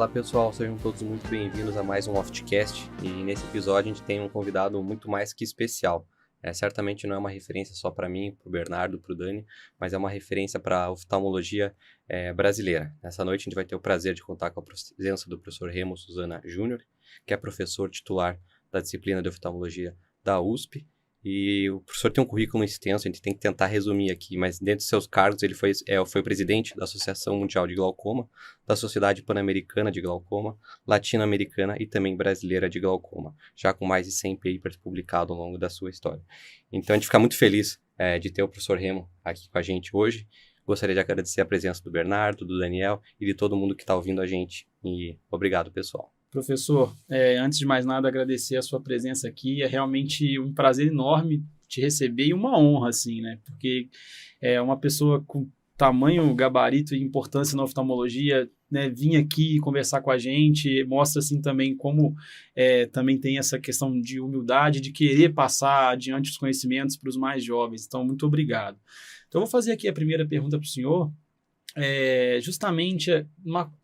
Fala pessoal, sejam todos muito bem-vindos a mais um Oftcast, e nesse episódio a gente tem um convidado muito mais que especial. Certamente não é uma referência só para mim, para o Bernardo, para o Dani, mas é uma referência para a oftalmologia brasileira. Nessa noite a gente vai ter o prazer de contar com a presença do professor Remo Suzana Júnior, que é professor titular da disciplina de oftalmologia da USP. E o professor tem um currículo extenso, a gente tem que tentar resumir aqui, mas dentro dos seus cargos ele foi presidente da Associação Mundial de Glaucoma, da Sociedade Pan-Americana de Glaucoma, Latino-Americana e também Brasileira de Glaucoma, já com mais de 100 papers publicados ao longo da sua história. Então a gente fica muito feliz de ter o professor Remo aqui com a gente hoje. Gostaria de agradecer a presença do Bernardo, do Daniel e de todo mundo que está ouvindo a gente. E obrigado, pessoal. Professor, antes de mais nada, agradecer a sua presença aqui. É realmente um prazer enorme te receber e uma honra, assim, né? Porque é uma pessoa com tamanho, gabarito e importância na oftalmologia, né, vir aqui conversar com a gente, mostra, assim, também como também tem essa questão de humildade, de querer passar adiante os conhecimentos para os mais jovens. Então, muito obrigado. Então, eu vou fazer aqui a primeira pergunta para o senhor. Justamente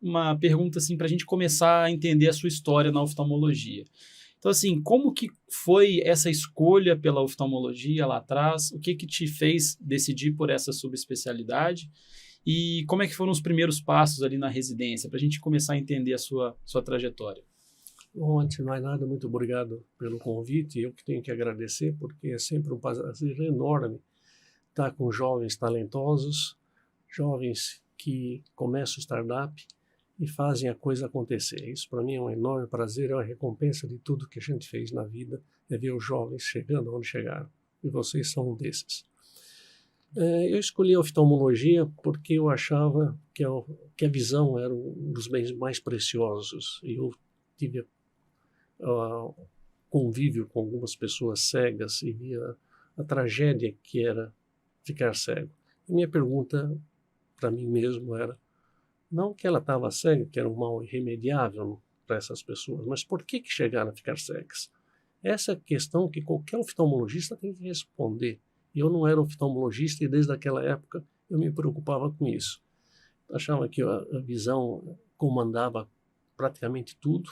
uma pergunta assim, para a gente começar a entender a sua história na oftalmologia. Então, assim, como que foi essa escolha pela oftalmologia lá atrás? O que te fez decidir por essa subespecialidade? E como é que foram os primeiros passos ali na residência, para a gente começar a entender a sua trajetória? Bom, antes de mais nada, muito obrigado pelo convite. Eu que tenho que agradecer, porque é sempre um prazer enorme estar com jovens talentosos, jovens que começam o startup e fazem a coisa acontecer. Isso para mim é um enorme prazer, é uma recompensa de tudo que a gente fez na vida, é ver os jovens chegando onde chegaram. E vocês são um desses. Eu escolhi a oftalmologia porque eu achava que a visão era um dos bens mais preciosos. E eu tive convívio com algumas pessoas cegas e via a tragédia que era ficar cego. E minha pergunta para mim mesmo era, não que ela estava cega, que era um mal irremediável para essas pessoas, mas por que chegaram a ficar cegas? Essa é a questão que qualquer oftalmologista tem que responder. Eu não era oftalmologista e desde aquela época eu me preocupava com isso. Achava que a visão comandava praticamente tudo.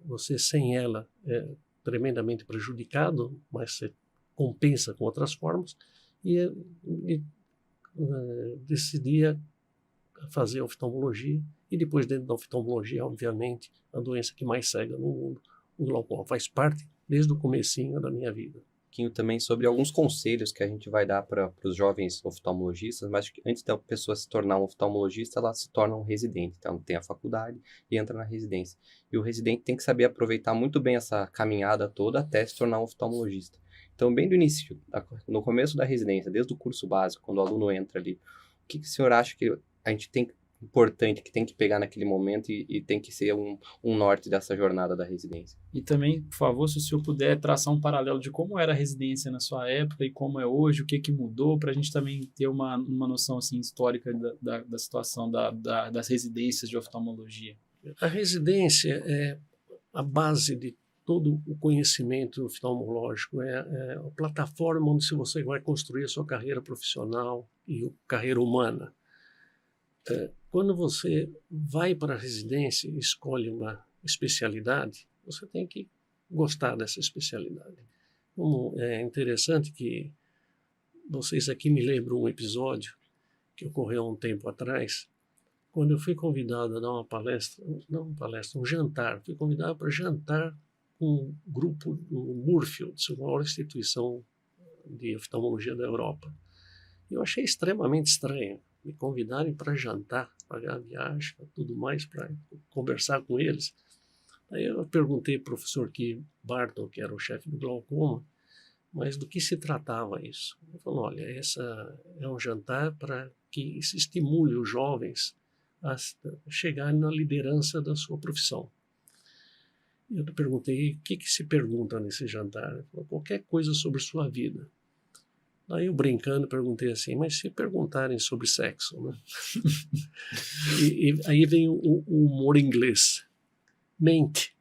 Você sem ela é tremendamente prejudicado, mas você compensa com outras formas. E decidia fazer oftalmologia e depois dentro da oftalmologia, obviamente, a doença que mais cega no mundo, o glaucoma, faz parte desde o comecinho da minha vida. Um pouquinho também sobre alguns conselhos que a gente vai dar para os jovens oftalmologistas, mas antes da pessoa se tornar um oftalmologista, ela se torna um residente, então tem a faculdade e entra na residência. E o residente tem que saber aproveitar muito bem essa caminhada toda até se tornar um oftalmologista. Então, bem do início, no começo da residência, desde o curso básico, quando o aluno entra ali, o que o senhor acha que a gente tem importante, que tem que pegar naquele momento e tem que ser um norte dessa jornada da residência? E também, por favor, se o senhor puder traçar um paralelo de como era a residência na sua época e como é hoje, o que mudou, para a gente também ter uma noção assim, histórica da situação das residências de oftalmologia. A residência é a base de todo o conhecimento oftalmológico, é a plataforma onde você vai construir a sua carreira profissional e a carreira humana. Quando você vai para a residência e escolhe uma especialidade, você tem que gostar dessa especialidade. É interessante que vocês aqui me lembram um episódio que ocorreu há um tempo atrás, quando eu fui convidado a dar uma palestra, um jantar, fui convidado para jantar com um grupo do Moorfields, a maior instituição de oftalmologia da Europa. Eu achei extremamente estranho me convidarem para jantar, pagar a viagem, tudo mais, para conversar com eles. Aí eu perguntei ao professor Keith Barton, que era o chefe do glaucoma, mas do que se tratava isso? Ele falou, olha, essa é um jantar para que se estimule os jovens a chegarem na liderança da sua profissão. Eu perguntei, o que se pergunta nesse jantar? Ele falou, qualquer coisa sobre sua vida. Aí eu brincando perguntei assim, mas se perguntarem sobre sexo, né? e aí vem o humor inglês. Mente.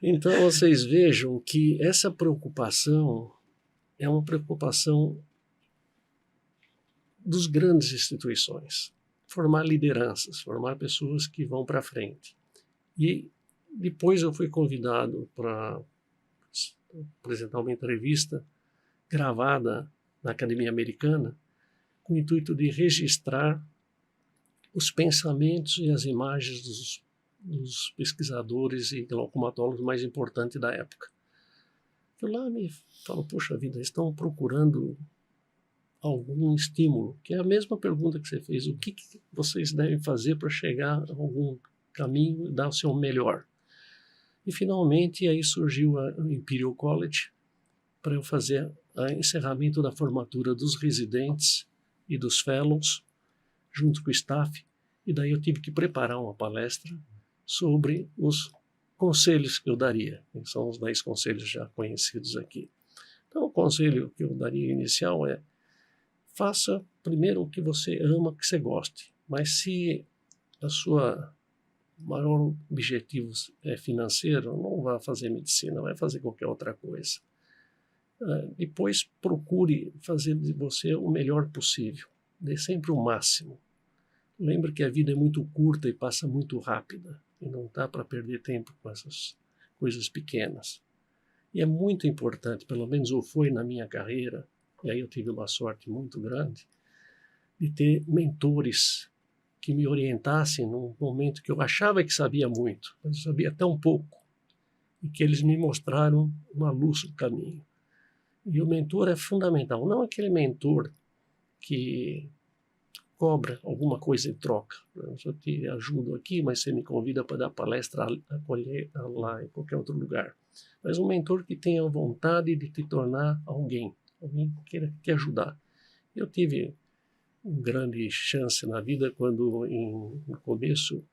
Então vocês vejam que essa preocupação é uma preocupação dos grandes instituições. formar lideranças, formar pessoas que vão para frente. E depois eu fui convidado para apresentar uma entrevista gravada na Academia Americana com o intuito de registrar os pensamentos e as imagens dos pesquisadores e glaucomatólogos mais importantes da época. Eu lá me falo, poxa vida, eles estão procurando algum estímulo, que é a mesma pergunta que você fez, o que vocês devem fazer para chegar a algum caminho e dar o seu melhor. E finalmente aí surgiu o Imperial College para eu fazer o encerramento da formatura dos residentes e dos fellows, junto com o staff, e daí eu tive que preparar uma palestra sobre os conselhos que eu daria, que são os 10 conselhos já conhecidos aqui. Então, o conselho que eu daria inicial é: faça primeiro o que você ama, que você goste, mas se a sua maior objetivo é financeiro, não vá fazer medicina, vai fazer qualquer outra coisa. Depois procure fazer de você o melhor possível, dê sempre o máximo. Lembre que a vida é muito curta e passa muito rápida, e não dá para perder tempo com essas coisas pequenas. E é muito importante, pelo menos ou foi na minha carreira, e aí eu tive uma sorte muito grande, de ter mentores que me orientassem num momento que eu achava que sabia muito, mas eu sabia tão pouco, e que eles me mostraram uma luz no caminho. E o mentor é fundamental, não aquele mentor que cobra alguma coisa em troca. Eu te ajudo aqui, mas você me convida para dar palestra lá em qualquer outro lugar. Mas um mentor que tenha vontade de te tornar alguém que queira te ajudar. Eu tive uma grande chance na vida quando, no começo,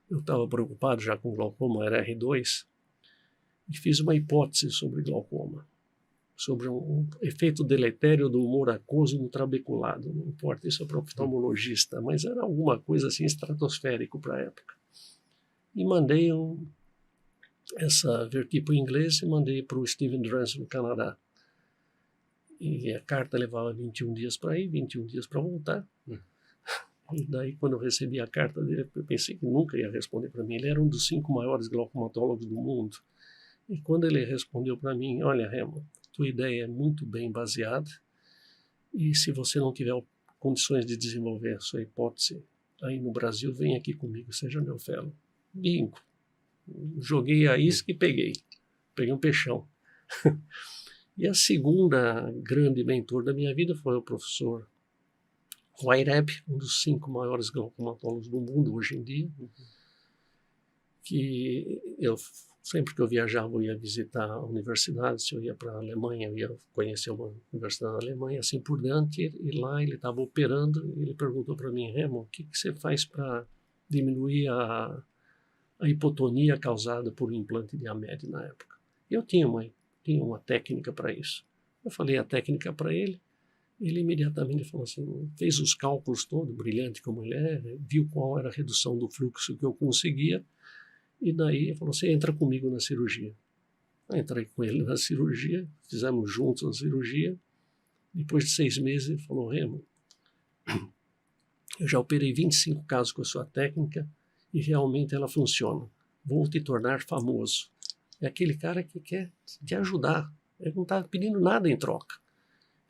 eu estava preocupado já com glaucoma, era R2, e fiz uma hipótese sobre glaucoma, sobre um efeito deletério do humor aquoso no trabeculado. Não importa, isso é para oftalmologista, mas era alguma coisa assim estratosférico para a época. E mandei verti para o inglês e mandei para o Stephen Drance, no Canadá. E a carta levava 21 dias para ir, 21 dias para voltar. E daí, quando eu recebi a carta dele, eu pensei que nunca ia responder para mim. Ele era um dos 5 maiores glaucomatólogos do mundo. E quando ele respondeu para mim: olha, Remo, tua ideia é muito bem baseada, e se você não tiver condições de desenvolver a sua hipótese aí no Brasil, vem aqui comigo, seja meu fellow. Bingo. Joguei a isca e peguei um peixão. E a segunda grande mentor da minha vida foi o professor Whitehead, um dos 5 maiores glaucomatólogos do mundo hoje em dia, que sempre que eu viajava, eu ia visitar a universidade. Se eu ia para a Alemanha, eu ia conhecer uma universidade na Alemanha, assim por diante. E lá ele estava operando e ele perguntou para mim: Remo, o que você faz para diminuir a hipotonia causada por um implante de AMED na época? Eu tinha uma técnica para isso. Eu falei a técnica para ele. Ele imediatamente falou assim, fez os cálculos todos, brilhante como ele é, viu qual era a redução do fluxo que eu conseguia. E daí ele falou: você entra comigo na cirurgia. Eu entrei com ele na cirurgia, fizemos juntos a cirurgia. Depois de 6 meses ele falou: Remo, eu já operei 25 casos com a sua técnica e realmente ela funciona. Vou te tornar famoso. É aquele cara que quer te ajudar. Ele não está pedindo nada em troca.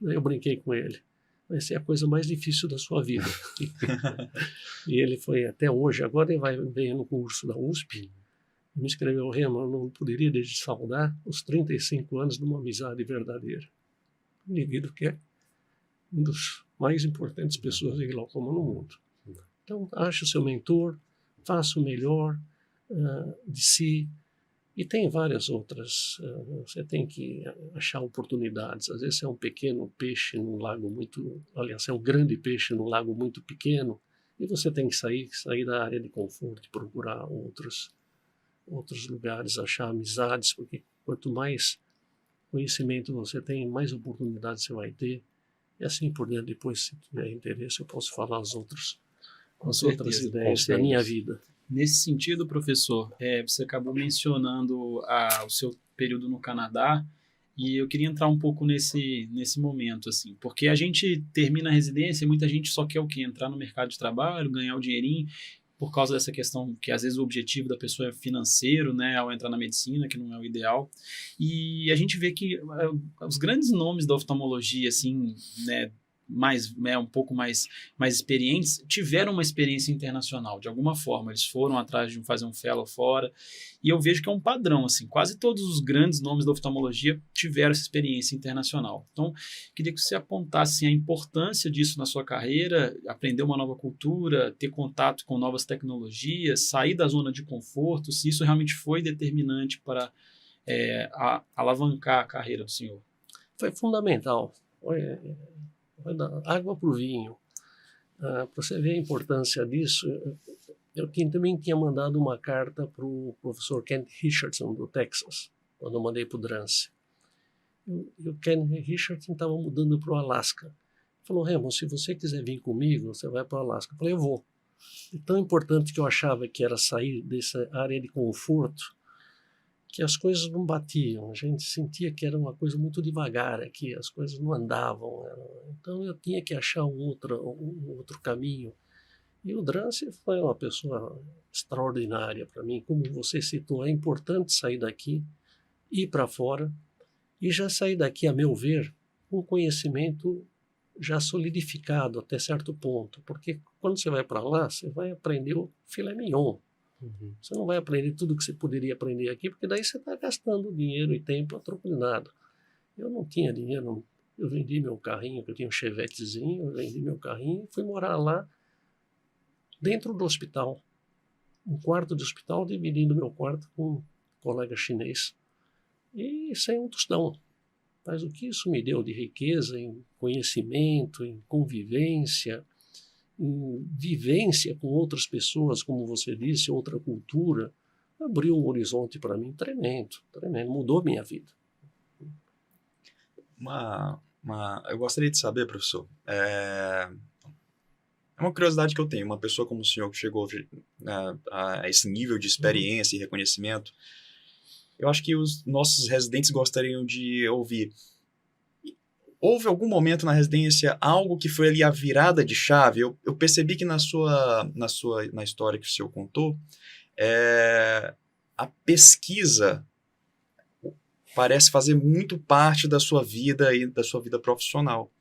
Daí eu brinquei com ele: vai ser a coisa mais difícil da sua vida. E ele foi até hoje. Agora ele veio no curso da USP. Me escreveu: Remo, eu não poderia deixar de saudar os 35 anos de uma amizade verdadeira. Um indivíduo que é uma das mais importantes pessoas de glaucoma no mundo. Então, ache o seu mentor, faça o melhor de si. E tem várias outras. Você tem que achar oportunidades. Às vezes é um pequeno peixe num lago muito... Aliás, é um grande peixe num lago muito pequeno. E você tem que sair da área de conforto e procurar outros lugares, achar amizades, porque quanto mais conhecimento você tem, mais oportunidades você vai ter. E assim por diante. Depois, se tiver interesse, eu posso falar as outras ideias da minha vida. Nesse sentido, professor, você acabou mencionando o seu período no Canadá. E eu queria entrar um pouco nesse momento, assim, porque a gente termina a residência e muita gente só quer o quê? Entrar no mercado de trabalho, ganhar o dinheirinho, por causa dessa questão que às vezes o objetivo da pessoa é financeiro, né, ao entrar na medicina, que não é o ideal. E a gente vê que os grandes nomes da oftalmologia, assim, né, um pouco mais experientes, tiveram uma experiência internacional, de alguma forma. Eles foram atrás de fazer um fellow fora, e eu vejo que é um padrão, assim, quase todos os grandes nomes da oftalmologia tiveram essa experiência internacional. Então, queria que você apontasse assim, a importância disso na sua carreira, aprender uma nova cultura, ter contato com novas tecnologias, sair da zona de conforto, se isso realmente foi determinante para alavancar a carreira do senhor. Foi fundamental. Foi da água para o vinho. Para você ver a importância disso, eu também tinha mandado uma carta para o professor Ken Richardson, do Texas, quando eu mandei para o Drance. E o Ken Richardson estava mudando para o Alasca. Ele falou, Raymond, se você quiser vir comigo, você vai para o Alasca. Eu falei, eu vou. E tão importante que eu achava que era sair dessa área de conforto, que as coisas não batiam, a gente sentia que era uma coisa muito devagar aqui, as coisas não andavam, então eu tinha que achar um outro caminho. E o Drance foi uma pessoa extraordinária para mim, como você citou, é importante sair daqui, ir para fora, e já sair daqui, a meu ver, com conhecimento já solidificado até certo ponto, porque quando você vai para lá, você vai aprender o filé mignon. Você não vai aprender tudo que você poderia aprender aqui, porque daí você está gastando dinheiro e tempo a troco de nada. Eu não tinha dinheiro, eu vendi meu carrinho, eu tinha um Chevetezinho, eu vendi meu carrinho e fui morar lá dentro do hospital. Um quarto de hospital, dividindo meu quarto com um colega chinês. E sem um tostão. Mas o que isso me deu de riqueza em conhecimento, em convivência, em vivência com outras pessoas, como você disse, outra cultura, abriu um horizonte para mim tremendo, mudou minha vida. Eu gostaria de saber, professor, é uma curiosidade que eu tenho, uma pessoa como o senhor que chegou a esse nível de experiência e reconhecimento, eu acho que os nossos residentes gostariam de ouvir. Houve algum momento na residência algo que foi ali a virada de chave? Eu percebi que na história que o senhor contou, a pesquisa parece fazer muito parte da sua vida e da sua vida profissional.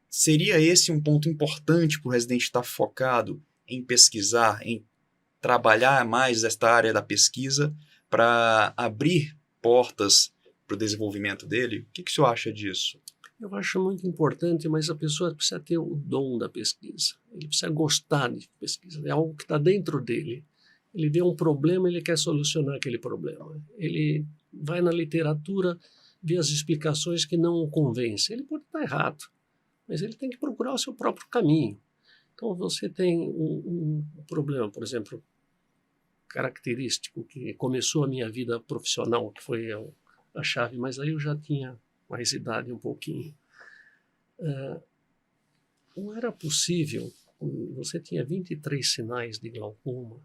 Seria esse um ponto importante para o residente estar focado em pesquisar, em trabalhar mais esta área da pesquisa para abrir portas para o desenvolvimento dele? O que o senhor acha disso? Eu acho muito importante, mas a pessoa precisa ter o dom da pesquisa. Ele precisa gostar de pesquisa. É algo que está dentro dele. Ele vê um problema, ele quer solucionar aquele problema. Ele vai na literatura, vê as explicações que não o convencem. Ele pode estar errado, mas ele tem que procurar o seu próprio caminho. Então, você tem um problema, por exemplo, característico, que começou a minha vida profissional, que foi a chave, mas aí eu já tinha mais idade um pouquinho. Não era possível, você tinha 23 sinais de glaucoma,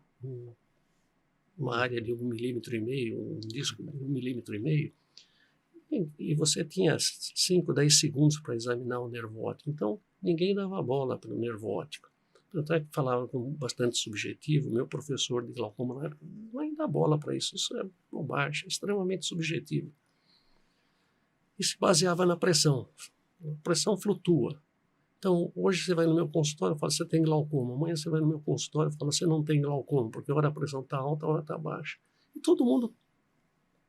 uma área de 1,5 milímetro, um disco de 1,5 milímetro, e você tinha 5, 10 segundos para examinar o nervo óptico. Então, ninguém dava bola para o nervo óptico. Tanto é que falava com bastante subjetivo, meu professor de glaucoma na época, não vai dar bola para isso, isso é bobagem, é extremamente subjetivo. E se baseava na pressão. A pressão flutua. Então, hoje você vai no meu consultório e fala, você tem glaucoma. Amanhã você vai no meu consultório e fala, você não tem glaucoma, porque hora a pressão está alta, hora está baixa. E todo mundo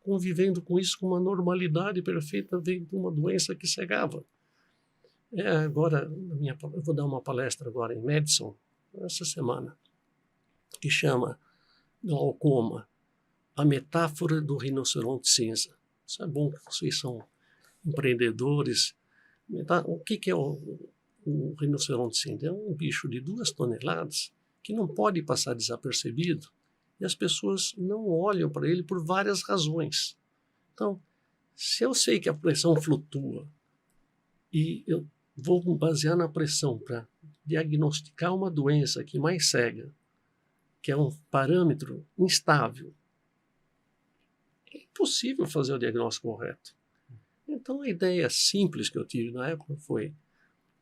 convivendo com isso com uma normalidade perfeita, veio de uma doença que cegava. Agora, eu vou dar uma palestra agora em Madison, essa semana, que chama Glaucoma, a metáfora do rinoceronte cinza. Isso é bom que vocês são empreendedores. O que é o rinoceronte cinza? É um bicho de 2 toneladas que não pode passar desapercebido e as pessoas não olham para ele por várias razões. Então, se eu sei que a pressão flutua e eu vou me basear na pressão para diagnosticar uma doença que mais cega, que é um parâmetro instável, é impossível fazer o diagnóstico correto. Então, a ideia simples que eu tive na época foi,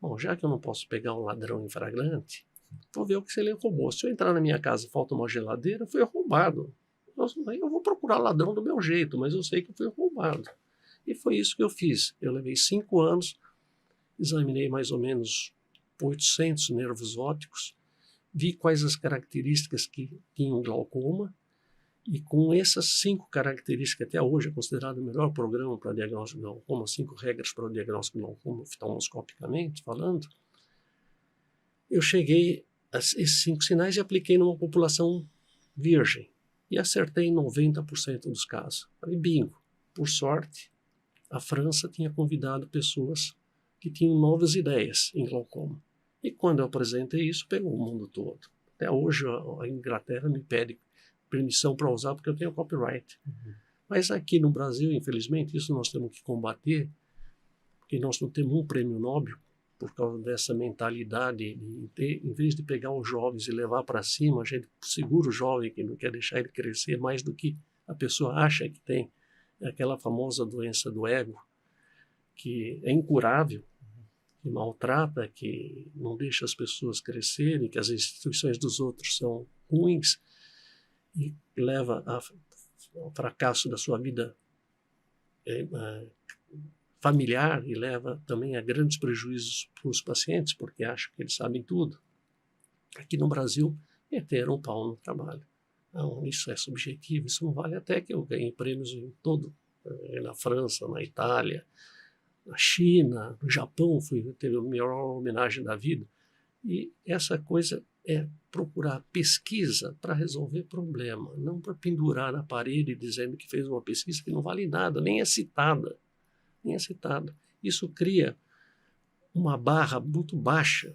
bom, já que eu não posso pegar um ladrão em flagrante, vou ver o que ele roubou. Se eu entrar na minha casa e falta uma geladeira, foi roubado. Eu vou procurar ladrão do meu jeito, mas eu sei que foi roubado. E foi isso que eu fiz. Eu levei 5 anos, examinei mais ou menos 800 nervos ópticos, vi quais as características que tinham glaucoma, e com essas 5 características, até hoje é considerado o melhor programa para diagnóstico de glaucoma, 5 regras para o diagnóstico de glaucoma, oftalmoscopicamente falando, eu cheguei a esses 5 sinais e apliquei numa população virgem. E acertei em 90% dos casos. Falei, bingo. Por sorte, a França tinha convidado pessoas que tinham novas ideias em glaucoma. E quando eu apresentei isso, pegou o mundo todo. Até hoje a Inglaterra me pede permissão para usar porque eu tenho copyright. Mas aqui no Brasil, infelizmente, isso nós temos que combater, porque nós não temos um prêmio Nobel por causa dessa mentalidade de ter, em vez de pegar os jovens e levar para cima, a gente segura o jovem que não quer deixar ele crescer mais do que a pessoa acha que tem. É aquela famosa doença do ego, que é incurável, que maltrata, que não deixa as pessoas crescerem, que as instituições dos outros são ruins e leva ao fracasso da sua vida familiar e leva também a grandes prejuízos para os pacientes, porque acham que eles sabem tudo. Aqui no Brasil, meteram um pau no trabalho. Não, isso é subjetivo, isso não vale, até que eu ganhei prêmios em todo, na França, na Itália, na China, no Japão, teve a melhor homenagem da vida. E essa coisa é procurar pesquisa para resolver problema, não para pendurar na parede dizendo que fez uma pesquisa que não vale nada, nem é citada. Isso cria uma barra muito baixa.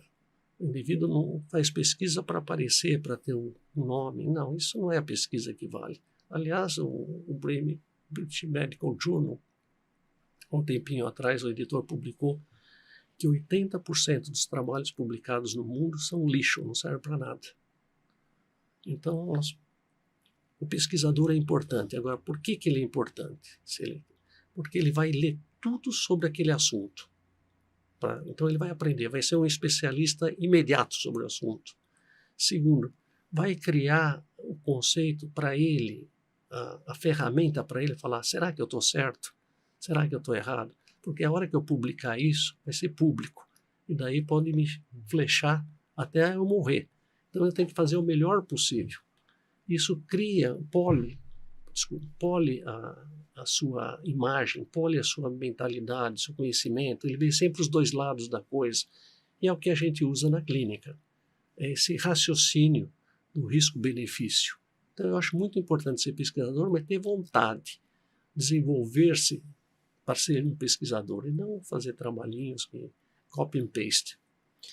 O indivíduo não faz pesquisa para aparecer, para ter um nome. Não, isso não é a pesquisa que vale. Aliás, o British Medical Journal, um tempinho atrás, o editor publicou que 80% dos trabalhos publicados no mundo são lixo, não serve para nada. Então, o pesquisador é importante. Agora, por que ele é importante? Porque ele vai ler tudo sobre aquele assunto. Então ele vai aprender, vai ser um especialista imediato sobre o assunto. Segundo, vai criar o conceito para ele, a ferramenta para ele falar, será que eu estou certo? Será que eu estou errado? Porque a hora que eu publicar isso, vai ser público. E daí pode me flechar até eu morrer. Então eu tenho que fazer o melhor possível. Isso cria, pole a sua imagem, pole a sua mentalidade, seu conhecimento. Ele vê sempre os dois lados da coisa. E é o que a gente usa na clínica. É esse raciocínio do risco-benefício. Então eu acho muito importante ser pesquisador, mas ter vontade, desenvolver-se para ser um pesquisador e não fazer trabalhinhos que copy and paste.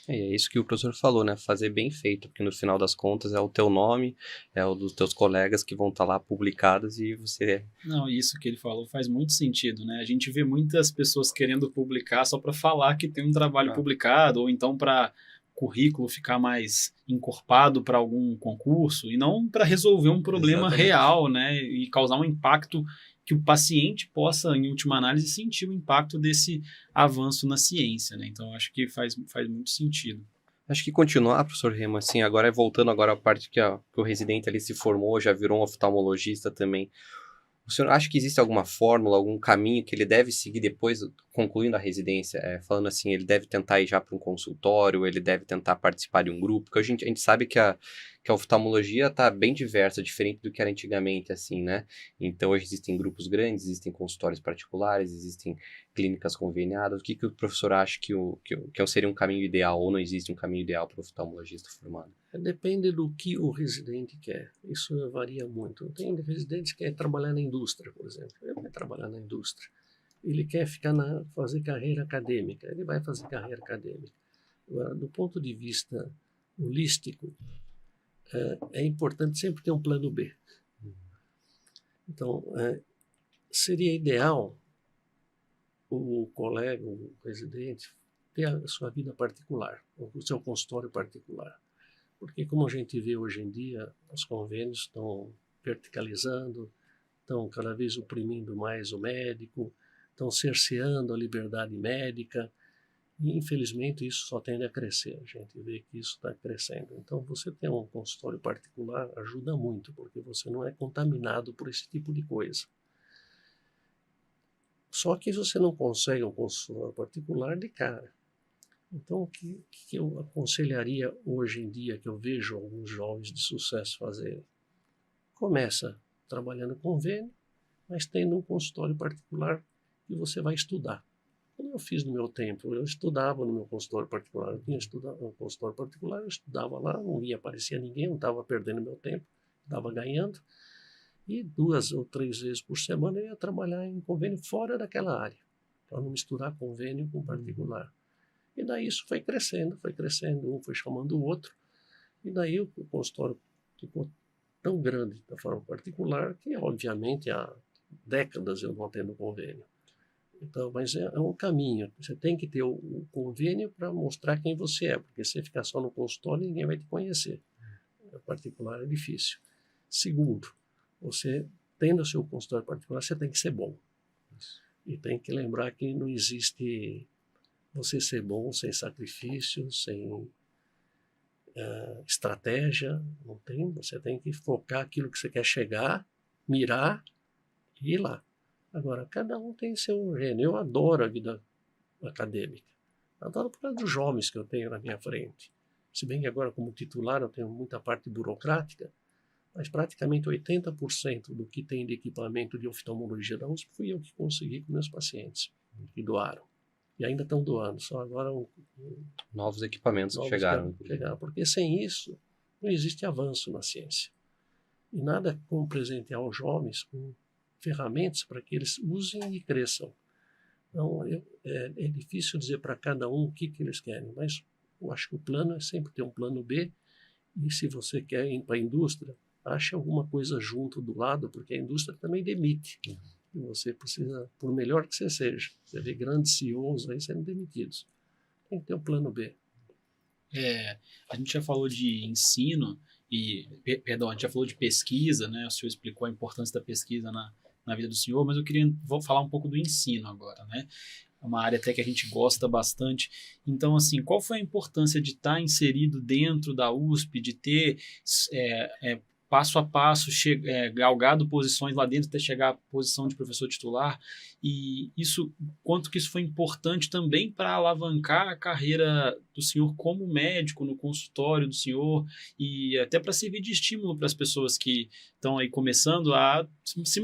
É isso que o professor falou, né? Fazer bem feito, porque no final das contas é o teu nome, é o dos teus colegas que vão estar lá publicados e você... Não, isso que ele falou faz muito sentido, né? A gente vê muitas pessoas querendo publicar só para falar que tem um trabalho publicado, ou então para currículo ficar mais encorpado para algum concurso, e não para resolver um problema real, né? E causar um impacto que o paciente possa, em última análise, sentir o impacto desse avanço na ciência, né? Então, acho que faz muito sentido. Acho que continuar, professor Remo, assim, voltando à parte que o residente ali se formou, já virou um oftalmologista também. O senhor acha que existe alguma fórmula, algum caminho que ele deve seguir depois, concluindo a residência? Falando assim, ele deve tentar ir já para um consultório, ele deve tentar participar de um grupo? Porque a gente sabe que a oftalmologia está bem diversa, diferente do que era antigamente, assim, né? Então, hoje existem grupos grandes, existem consultórios particulares, existem clínicas conveniadas. O que o professor acha que seria um caminho ideal, ou não existe um caminho ideal para o oftalmologista formado? Depende do que o residente quer. Isso varia muito. Tem residentes que querem trabalhar na indústria, por exemplo. Ele vai trabalhar na indústria. Ele quer fazer carreira acadêmica. Ele vai fazer carreira acadêmica. Agora, do ponto de vista holístico, é importante sempre ter um plano B. Então, seria ideal o colega, o residente, ter a sua vida particular, o seu consultório particular. Porque, como a gente vê hoje em dia, os convênios estão verticalizando, estão cada vez oprimindo mais o médico, estão cerceando a liberdade médica, e infelizmente isso só tende a crescer. A gente vê que isso está crescendo. Então você ter um consultório particular ajuda muito, porque você não é contaminado por esse tipo de coisa. Só que você não consegue um consultório particular de cara. Então o que eu aconselharia hoje em dia, que eu vejo alguns jovens de sucesso fazerem? Começa trabalhando convênio, mas tendo um consultório particular que você vai estudar. Como eu fiz no meu tempo, eu estudava no meu consultório particular, eu tinha estudado no consultório particular, eu estudava lá, não ia aparecer ninguém, não estava perdendo meu tempo, estava ganhando, e 2 ou 3 vezes por semana eu ia trabalhar em convênio fora daquela área, para não misturar convênio com particular. E daí isso foi crescendo, um foi chamando o outro, e daí o consultório ficou tão grande da forma particular que, obviamente, há décadas eu não atendo convênio. Então, mas é um caminho. Você tem que ter o convênio para mostrar quem você é, porque se ficar só no consultório, ninguém vai te conhecer. O particular é difícil. Segundo, você tendo o seu consultório particular, você tem que ser bom. E tem que lembrar que não existe você ser bom sem sacrifício, sem estratégia, não tem. Você tem que focar aquilo que você quer chegar, mirar e ir lá. Agora, cada um tem seu gênio. Eu adoro a vida acadêmica. Adoro por causa dos jovens que eu tenho na minha frente. Se bem que agora, como titular, eu tenho muita parte burocrática, mas praticamente 80% do que tem de equipamento de oftalmologia da USP fui eu que consegui com meus pacientes, que doaram. E ainda estão doando, só agora Novos equipamentos que chegaram. Porque sem isso não existe avanço na ciência. E nada como presentear os jovens com ferramentas para que eles usem e cresçam. Então, é difícil dizer para cada um o que eles querem, mas eu acho que o plano é sempre ter um plano B, e se você quer ir para a indústria, ache alguma coisa junto do lado, porque a indústria também demite. E você precisa, por melhor que você seja, você vê grandes CEOs aí sendo demitidos. Tem que ter um plano B. A gente já falou de ensino, a gente já falou de pesquisa, né? O senhor explicou a importância da pesquisa na vida do senhor, mas vou falar um pouco do ensino agora, né? É uma área até que a gente gosta bastante. Então, assim, qual foi a importância de estar inserido dentro da USP, de ter passo a passo, galgado posições lá dentro até chegar à posição de professor titular, e quanto que isso foi importante também para alavancar a carreira do senhor como médico no consultório do senhor, e até para servir de estímulo para as pessoas que estão aí começando a se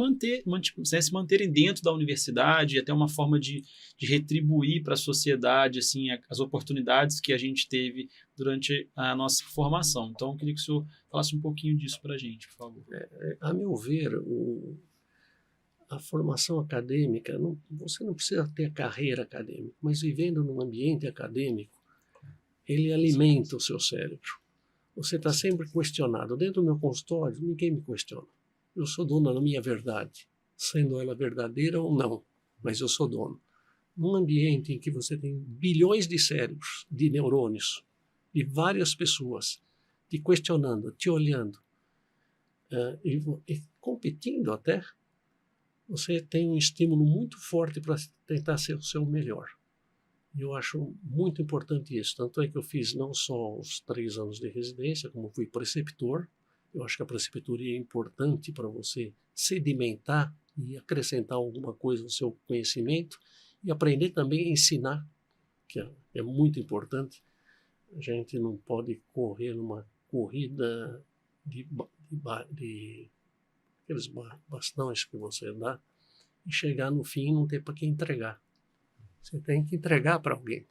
manterem dentro da universidade, até uma forma de retribuir para a sociedade assim, as oportunidades que a gente teve durante a nossa formação. Então, eu queria que o senhor falasse um pouquinho disso para a gente, por favor. A meu ver, a formação acadêmica, você não precisa ter carreira acadêmica, mas vivendo num ambiente acadêmico, ele alimenta o seu cérebro. Você está sempre questionado. Dentro do meu consultório, ninguém me questiona. Eu sou dono da minha verdade, sendo ela verdadeira ou não, mas eu sou dono. Num ambiente em que você tem bilhões de cérebros, de neurônios, de várias pessoas te questionando, te olhando e competindo até, você tem um estímulo muito forte para tentar ser o seu melhor. E eu acho muito importante isso. Tanto é que eu fiz não só os 3 anos de residência, como fui preceptor. Eu acho que a preceptoria é importante para você sedimentar e acrescentar alguma coisa no seu conhecimento e aprender também a ensinar, que é muito importante. A gente não pode correr numa corrida de aqueles bastões que você dá e chegar no fim e não ter para quem entregar. Você tem que entregar para alguém.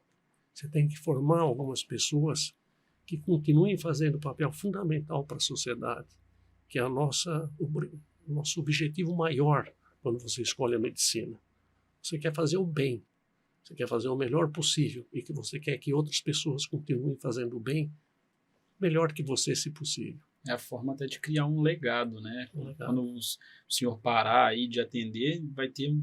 Você tem que formar algumas pessoas que continuem fazendo um papel fundamental para a sociedade, que é o nosso objetivo maior quando você escolhe a medicina. Você quer fazer o bem. Você quer fazer o melhor possível e que você quer que outras pessoas continuem fazendo o bem melhor que você, se possível. É a forma até de criar um legado, né? Quando o senhor parar aí de atender, vai ter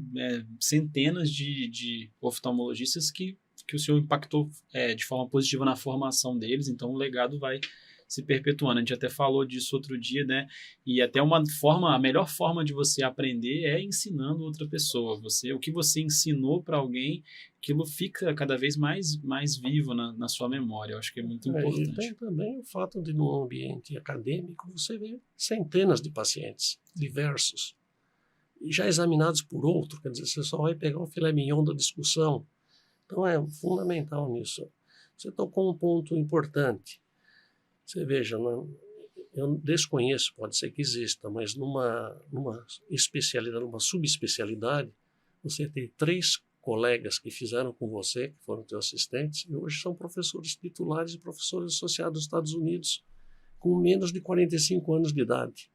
centenas de oftalmologistas que o senhor impactou de forma positiva na formação deles, então o legado vai se perpetuando. A gente até falou disso outro dia, né? E até a melhor forma de você aprender é ensinando outra pessoa. O que você ensinou para alguém, aquilo fica cada vez mais vivo na sua memória. Eu acho que é muito E importante. tem também o fato de, no ambiente acadêmico, você vê centenas de pacientes diversos, e já examinados por outro, quer dizer, você só vai pegar o filé mignon da discussão. Então é fundamental nisso. Você tocou um ponto importante. Você veja, eu desconheço, pode ser que exista, mas numa especialidade, numa subespecialidade, você tem 3 colegas que fizeram com você, que foram teus assistentes, e hoje são professores titulares e professores associados dos Estados Unidos, com menos de 45 anos de idade.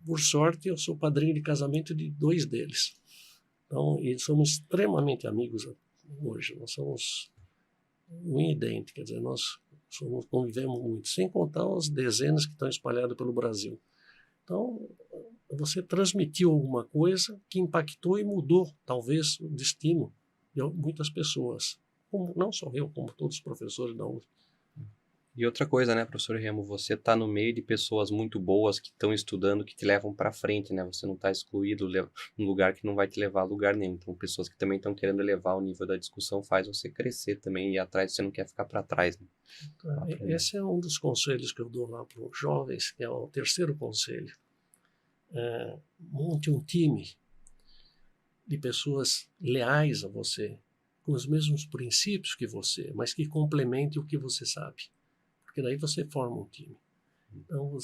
Por sorte, eu sou padrinho de casamento de 2 deles. Então, e somos extremamente amigos hoje. Nós somos unha e dente, quer dizer, nós convivemos muito, sem contar as dezenas que estão espalhadas pelo Brasil. Então, você transmitiu alguma coisa que impactou e mudou, talvez, o destino de muitas pessoas. Como, não só eu, como todos os professores da UF. E outra coisa, né, professor Remo, você está no meio de pessoas muito boas que estão estudando, que te levam para frente, né? Você não está excluído num lugar que não vai te levar a lugar nenhum. Então, pessoas que também estão querendo elevar o nível da discussão faz você crescer também e ir atrás, você não quer ficar para trás, né? Esse é um dos conselhos que eu dou lá para os jovens, que é o 3º conselho. Monte um time de pessoas leais a você, com os mesmos princípios que você, mas que complemente o que você sabe. Porque daí você forma um time. Então,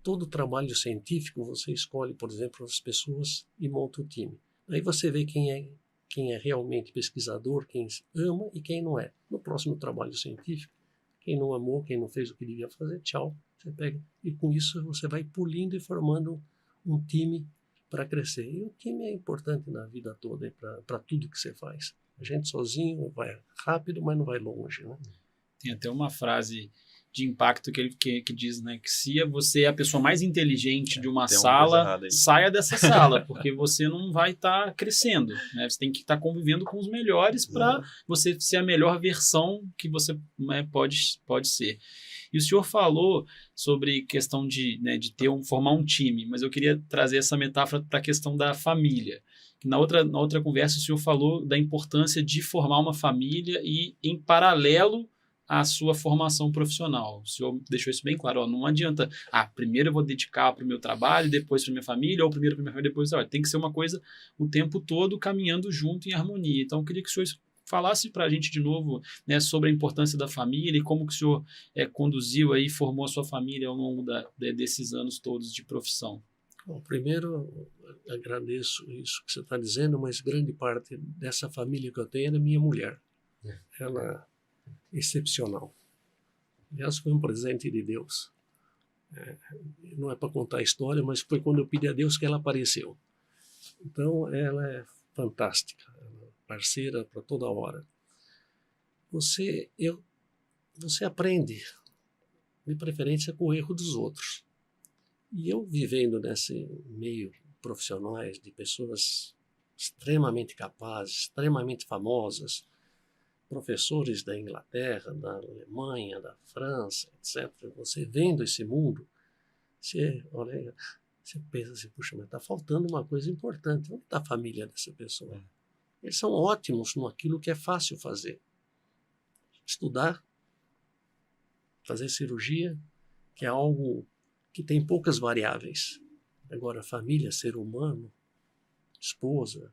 todo trabalho científico, você escolhe, por exemplo, as pessoas e monta o time. Aí você vê quem é realmente pesquisador, quem ama e quem não é. No próximo trabalho científico, quem não amou, quem não fez o que devia fazer, tchau. Você pega. E com isso você vai polindo e formando um time para crescer. E o time é importante na vida toda, para tudo que você faz. A gente sozinho vai rápido, mas não vai longe, né? Tem até uma frase de impacto que diz, né, que se você é a pessoa mais inteligente de uma sala, saia dessa sala, porque você não vai estar crescendo, né? Você tem que estar convivendo com os melhores para você ser a melhor versão que você, né, pode ser. E o senhor falou sobre questão de formar um time, mas eu queria trazer essa metáfora para a questão da família. Na outra conversa, o senhor falou da importância de formar uma família e, em paralelo, a sua formação profissional. O senhor deixou isso bem claro. Não adianta, primeiro eu vou dedicar para o meu trabalho, depois para minha família, ou primeiro para minha família, depois... Tem que ser uma coisa o tempo todo caminhando junto em harmonia. Então, eu queria que o senhor falasse para a gente de novo, né, sobre a importância da família e como que o senhor conduziu aí, formou a sua família ao longo desses anos todos de profissão. Bom, primeiro, eu agradeço isso que você está dizendo, mas grande parte dessa família que eu tenho é da minha mulher. Ela é excepcional. Aliás, foi um presente de Deus. Não é para contar a história, mas foi quando eu pedi a Deus que ela apareceu. Então, ela é fantástica, parceira para toda hora. Você aprende, de preferência, com o erro dos outros. E eu vivendo nesse meio profissionais de pessoas extremamente capazes, extremamente famosas, professores da Inglaterra, da Alemanha, da França, etc. Você vendo esse mundo, você pensa assim, puxa, mas está faltando uma coisa importante. Onde está a família dessa pessoa? Eles são ótimos naquilo que é fácil fazer. Estudar, fazer cirurgia, que é algo que tem poucas variáveis. Agora, família, ser humano, esposa,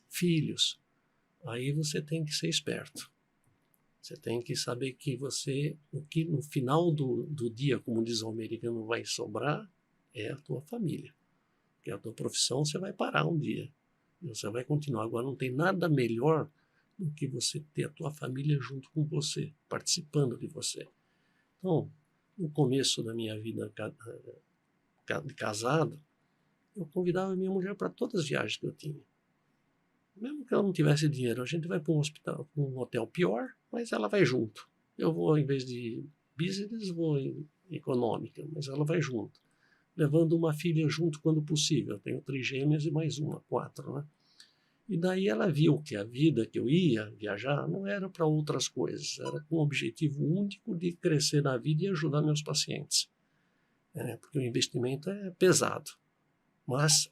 filhos, aí você tem que ser esperto. Você tem que saber que o que no final do dia, como diz o americano, vai sobrar é a tua família. Porque a tua profissão você vai parar um dia. E você vai continuar. Agora, não tem nada melhor do que você ter a tua família junto com você, participando de você. Então, no começo da minha vida de casado, eu convidava a minha mulher para todas as viagens que eu tinha. Mesmo que ela não tivesse dinheiro, a gente vai para um hotel pior, mas ela vai junto. Eu vou, em vez de business, vou em econômica, mas ela vai junto. Levando uma filha junto quando possível. Eu tenho 3 gêmeas e mais uma, 4, né? E daí ela viu que a vida que eu ia viajar não era para outras coisas, era com o objetivo único de crescer na vida e ajudar meus pacientes. Porque o investimento é pesado, mas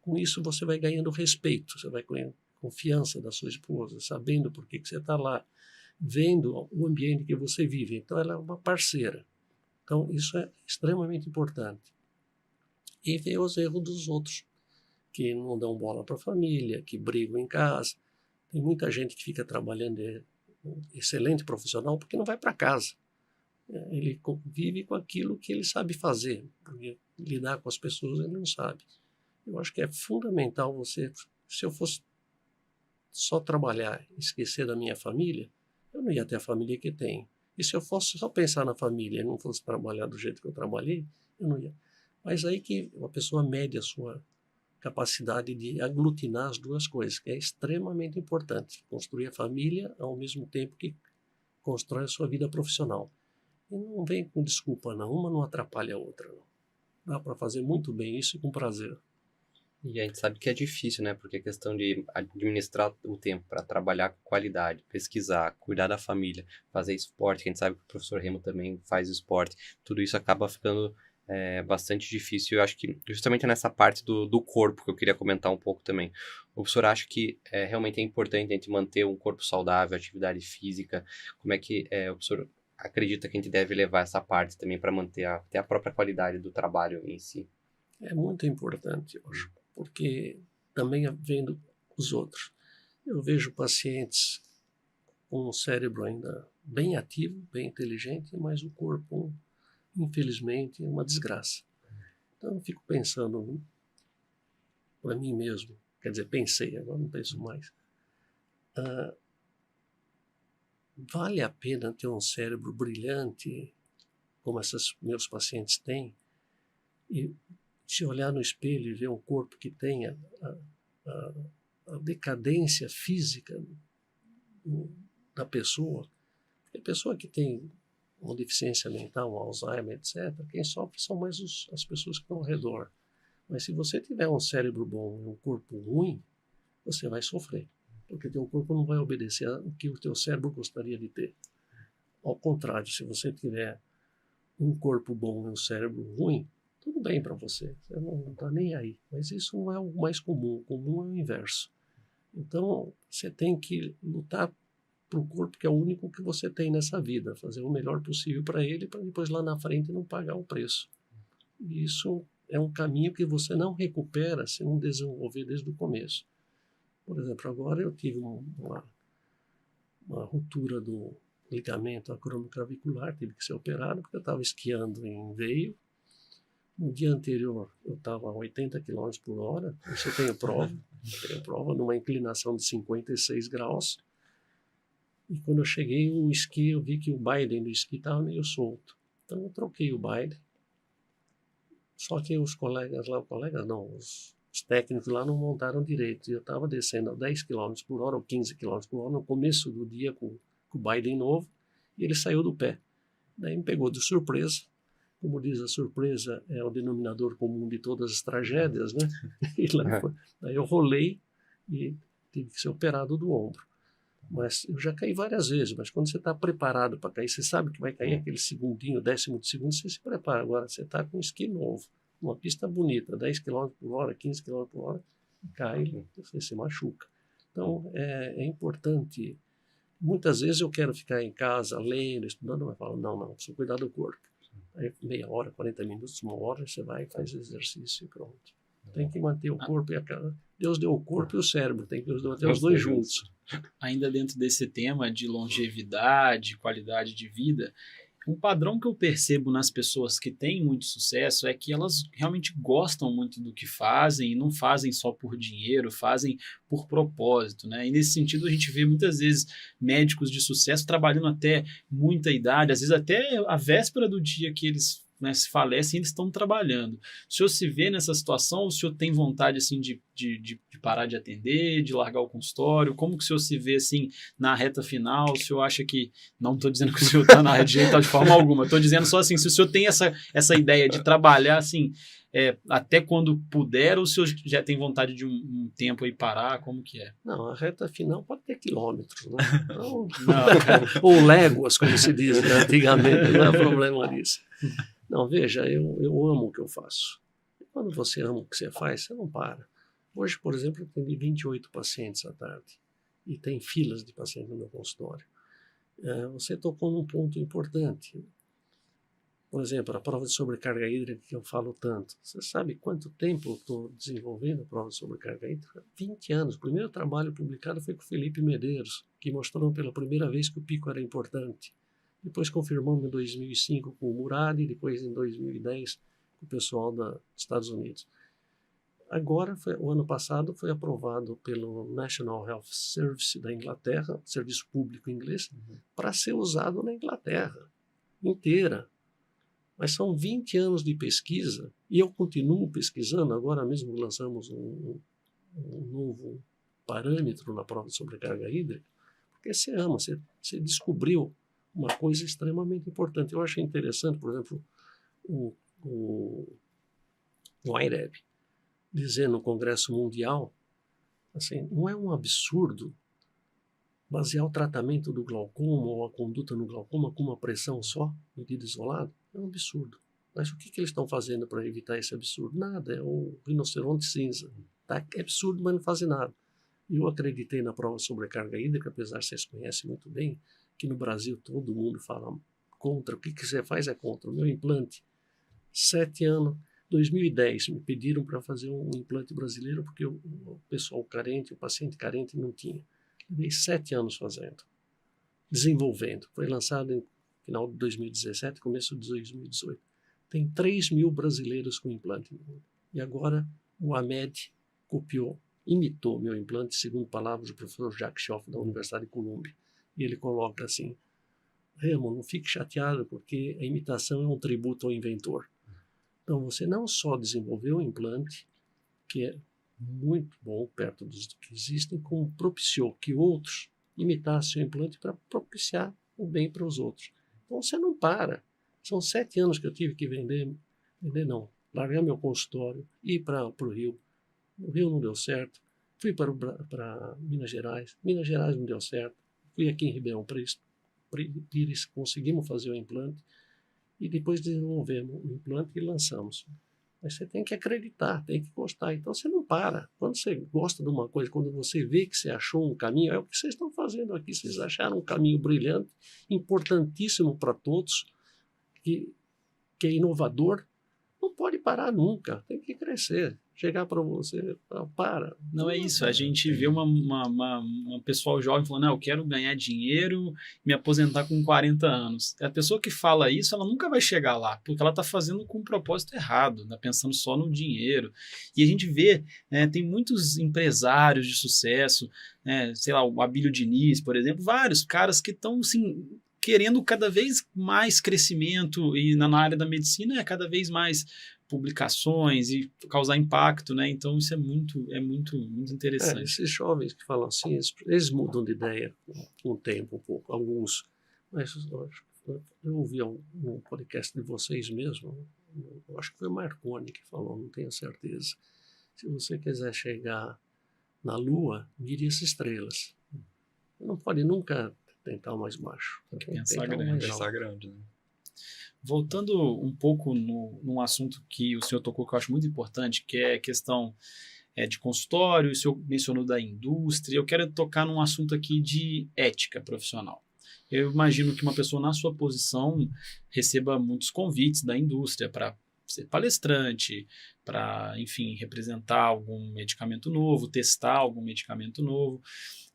com isso você vai ganhando respeito, você vai ganhando confiança da sua esposa, sabendo por que você está lá, vendo o ambiente que você vive. Então ela é uma parceira. Então isso é extremamente importante. E ver os erros dos outros, que não dão bola para a família, que brigam em casa. Tem muita gente que fica trabalhando, um excelente profissional, porque não vai para casa. Ele vive com aquilo que ele sabe fazer, porque lidar com as pessoas ele não sabe. Eu acho que é fundamental você, se eu fosse só trabalhar e esquecer da minha família, eu não ia ter a família que tenho. E se eu fosse só pensar na família e não fosse trabalhar do jeito que eu trabalhei, eu não ia. Mas aí que a pessoa mede a sua capacidade de aglutinar as duas coisas, que é extremamente importante. Construir a família ao mesmo tempo que constrói a sua vida profissional. E não vem com desculpa, não. Uma não atrapalha a outra. Não. Dá para fazer muito bem isso e com prazer. E a gente sabe que é difícil, né? Porque a questão de administrar o tempo para trabalhar com qualidade, pesquisar, cuidar da família, fazer esporte, que a gente sabe que o professor Remo também faz esporte, tudo isso acaba ficando bastante difícil. Eu acho que justamente nessa parte do corpo que eu queria comentar um pouco também. O professor acha que realmente é importante a gente manter um corpo saudável, atividade física? Como é que o professor acredita que a gente deve levar essa parte também para manter até a própria qualidade do trabalho em si? É muito importante, eu acho, porque também vendo os outros. Eu vejo pacientes com o cérebro ainda bem ativo, bem inteligente, mas o corpo, infelizmente, é uma desgraça. Então eu fico pensando para mim mesmo, quer dizer, pensei, agora não penso mais. Vale a pena ter um cérebro brilhante, como esses meus pacientes têm, e se olhar no espelho e ver um corpo que tenha a decadência física da pessoa, a pessoa que tem uma deficiência mental, um Alzheimer, etc., quem sofre são mais as pessoas que estão ao redor. Mas se você tiver um cérebro bom e um corpo ruim, você vai sofrer, porque teu corpo não vai obedecer o que o teu cérebro gostaria de ter. Ao contrário, se você tiver um corpo bom e um cérebro ruim, tudo bem para você não está nem aí. Mas isso não é o mais comum. O comum é o inverso. Então, você tem que lutar para o corpo que é o único que você tem nessa vida, fazer o melhor possível para ele, para depois lá na frente não pagar o preço. E isso é um caminho que você não recupera se não desenvolver desde o começo. Por exemplo, agora eu tive uma ruptura do ligamento acromioclavicular, tive que ser operado porque eu estava esquiando em Veio. No dia anterior eu estava a 80 km por hora, isso eu tenho prova numa inclinação de 56 graus. E quando eu cheguei o esqui, eu vi que o Biden do esqui estava meio solto. Então eu troquei o Biden. Só que os técnicos lá não montaram direito. Eu estava descendo a 10 km por hora ou 15 km por hora no começo do dia com o Biden novo, e ele saiu do pé. Daí me pegou de surpresa. Como diz, a surpresa é o denominador comum de todas as tragédias, né? E daí eu rolei e tive que ser operado do ombro. Mas eu já caí várias vezes, mas quando você está preparado para cair, você sabe que vai cair aquele segundinho, 10º de segundo, você se prepara. Agora você está com um esqui novo, uma pista bonita, 10 km por hora, 15 km por hora, cai, você se machuca. Então é importante. Muitas vezes eu quero ficar em casa lendo, estudando, mas eu falo, não, preciso cuidar do corpo. Aí meia hora, 40 minutos, uma hora, você vai e faz exercício e pronto. Tem que manter o corpo e a cara. Deus deu o corpo e o cérebro, tem que manter os dois juntos. Ainda dentro desse tema de longevidade, qualidade de vida, um padrão que eu percebo nas pessoas que têm muito sucesso é que elas realmente gostam muito do que fazem e não fazem só por dinheiro, fazem por propósito, né? E nesse sentido a gente vê muitas vezes médicos de sucesso trabalhando até muita idade, às vezes até a véspera do dia que eles né, se falecem, eles estão trabalhando. O senhor se vê nessa situação? O senhor tem vontade assim, de parar de atender, de largar o consultório? Como que o senhor se vê assim, na reta final? O senhor acha que... Não estou dizendo que o senhor está na reta de forma alguma. Estou dizendo só assim, se o senhor tem essa ideia de trabalhar assim, até quando puder, ou o senhor já tem vontade de um tempo aí parar? Como que é? Não, a reta final pode ter quilômetros, né? Então, Não. ou léguas, como se diz, né? Antigamente, não é problema disso. Não, veja, eu amo o que eu faço. E quando você ama o que você faz, você não para. Hoje, por exemplo, eu atendi 28 pacientes à tarde e tem filas de pacientes no meu consultório. Você tocou num ponto importante. Por exemplo, a prova de sobrecarga hídrica que eu falo tanto. Você sabe quanto tempo eu estou desenvolvendo a prova de sobrecarga hídrica? 20 anos. O primeiro trabalho publicado foi com o Felipe Medeiros, que mostrou pela primeira vez que o pico era importante. Depois confirmamos em 2005 com o Murad e depois em 2010 com o pessoal dos Estados Unidos. Agora, o ano passado, foi aprovado pelo National Health Service da Inglaterra, serviço público inglês, para ser usado na Inglaterra inteira. Mas são 20 anos de pesquisa e eu continuo pesquisando. Agora mesmo lançamos um novo parâmetro na prova de sobrecarga hídrica, porque você ama, você descobriu uma coisa extremamente importante. Eu achei interessante, por exemplo, o IREB dizer no Congresso Mundial, assim, não é um absurdo basear o tratamento do glaucoma ou a conduta no glaucoma com uma pressão só, medida isolada? É um absurdo. Mas o que eles estão fazendo para evitar esse absurdo? Nada, é o rinoceronte cinza. Tá? É absurdo, mas não faz nada. E eu acreditei na prova de sobrecarga hídrica, apesar que vocês conhecem muito bem, que no Brasil todo mundo fala contra. O que você faz é contra. O meu implante, 7 anos, 2010, me pediram para fazer um implante brasileiro, porque o pessoal carente, o paciente carente não tinha. Levei 7 anos fazendo, desenvolvendo. Foi lançado em final de 2017, começo de 2018. Tem 3 mil brasileiros com implante no mundo. E agora o AMED imitou meu implante, segundo palavras do professor Jacques Schoff, da Universidade de Columbia. E ele coloca assim: Remo, não fique chateado, porque a imitação é um tributo ao inventor. Então você não só desenvolveu um implante, que é muito bom perto dos que existem, como propiciou que outros imitassem o implante para propiciar o bem para os outros. Então você não para. São 7 anos que eu tive que largar meu consultório, ir para o Rio. No Rio não deu certo. Fui para Minas Gerais. Minas Gerais não deu certo. Fui aqui em Ribeirão Pires, conseguimos fazer o implante e depois desenvolvemos o implante e lançamos. Mas você tem que acreditar, tem que gostar. Então você não para. Quando você gosta de uma coisa, quando você vê que você achou um caminho, é o que vocês estão fazendo aqui. Vocês acharam um caminho brilhante, importantíssimo para todos, que é inovador. Não pode parar nunca, tem que crescer. Chegar para você, para. Não é isso, a gente vê uma pessoal jovem falando, não, eu quero ganhar dinheiro, me aposentar com 40 anos. A pessoa que fala isso, ela nunca vai chegar lá, porque ela está fazendo com um propósito errado, está pensando só no dinheiro. E a gente vê, tem muitos empresários de sucesso, sei lá, o Abílio Diniz, por exemplo, vários caras que estão, assim, querendo cada vez mais crescimento, e na área da medicina é cada vez mais publicações e causar impacto, né? Então isso é muito interessante. Esses jovens que falam assim, eles mudam de ideia com o tempo um pouco, alguns. Mas eu ouvi um podcast de vocês mesmo, eu acho que foi o Marconi que falou, não tenho certeza. Se você quiser chegar na Lua, mire as estrelas. Não pode nunca tentar o mais baixo. Tem que pensar grande. Pensar grande, né? Voltando um pouco num assunto que o senhor tocou, que eu acho muito importante, que é a questão de consultório, o senhor mencionou da indústria, eu quero tocar num assunto aqui de ética profissional. Eu imagino que uma pessoa na sua posição receba muitos convites da indústria para ser palestrante, para, enfim, representar algum medicamento novo, testar algum medicamento novo.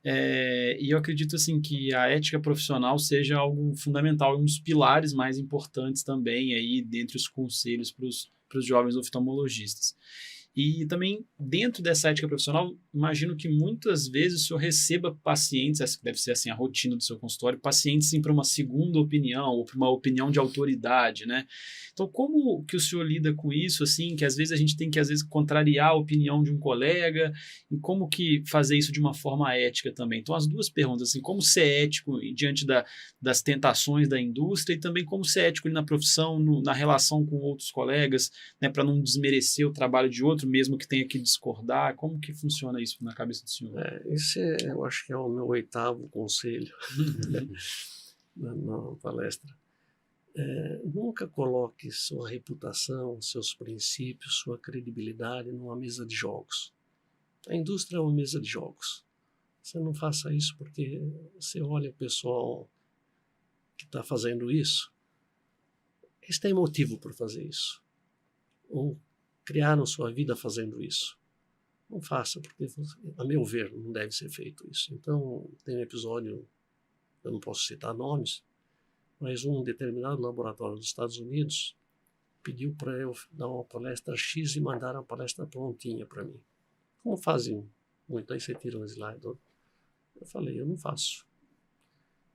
E eu acredito assim, que a ética profissional seja algo fundamental, um dos pilares mais importantes também aí dentre os conselhos para os jovens oftalmologistas. E também, dentro dessa ética profissional, imagino que muitas vezes o senhor receba pacientes, essa deve ser assim a rotina do seu consultório, pacientes sim, para uma segunda opinião, ou para uma opinião de autoridade, né? Então, como que o senhor lida com isso, assim, que às vezes a gente tem que, às vezes, contrariar a opinião de um colega, e como que fazer isso de uma forma ética também? Então, as duas perguntas, assim, como ser ético diante das tentações da indústria e também como ser ético na profissão, na relação com outros colegas, né, para não desmerecer o trabalho de outro, mesmo que tenha que discordar. Como que funciona isso na cabeça do senhor? Esse eu acho que é o meu 8º conselho na palestra. Nunca coloque sua reputação, seus princípios, sua credibilidade numa mesa de jogos. A indústria é uma mesa de jogos. Você não faça isso porque você olha o pessoal que está fazendo isso, eles têm motivo por fazer isso. Ou criaram sua vida fazendo isso. Não faça, porque, a meu ver, não deve ser feito isso. Então, tem um episódio, eu não posso citar nomes, mas um determinado laboratório dos Estados Unidos pediu para eu dar uma palestra X e mandaram a palestra prontinha para mim. Como fazem muito, aí você tira um slide. Eu falei, eu não faço.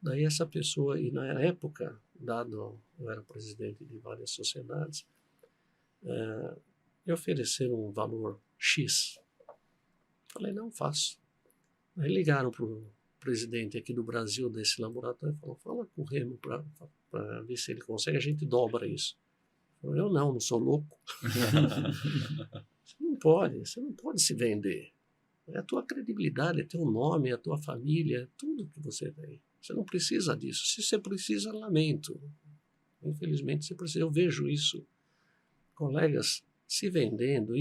Daí essa pessoa, e na época, eu era presidente de várias sociedades, me ofereceram um valor X. Falei, não faço. Aí ligaram para o presidente aqui do Brasil desse laboratório e falou, fala com o Remo para ver se ele consegue, a gente dobra isso. Eu não sou louco. Você não pode se vender. É a tua credibilidade, é teu nome, é a tua família, é tudo que você tem. Você não precisa disso. Se você precisa, lamento. Infelizmente você precisa. Eu vejo isso. Colegas se vendendo,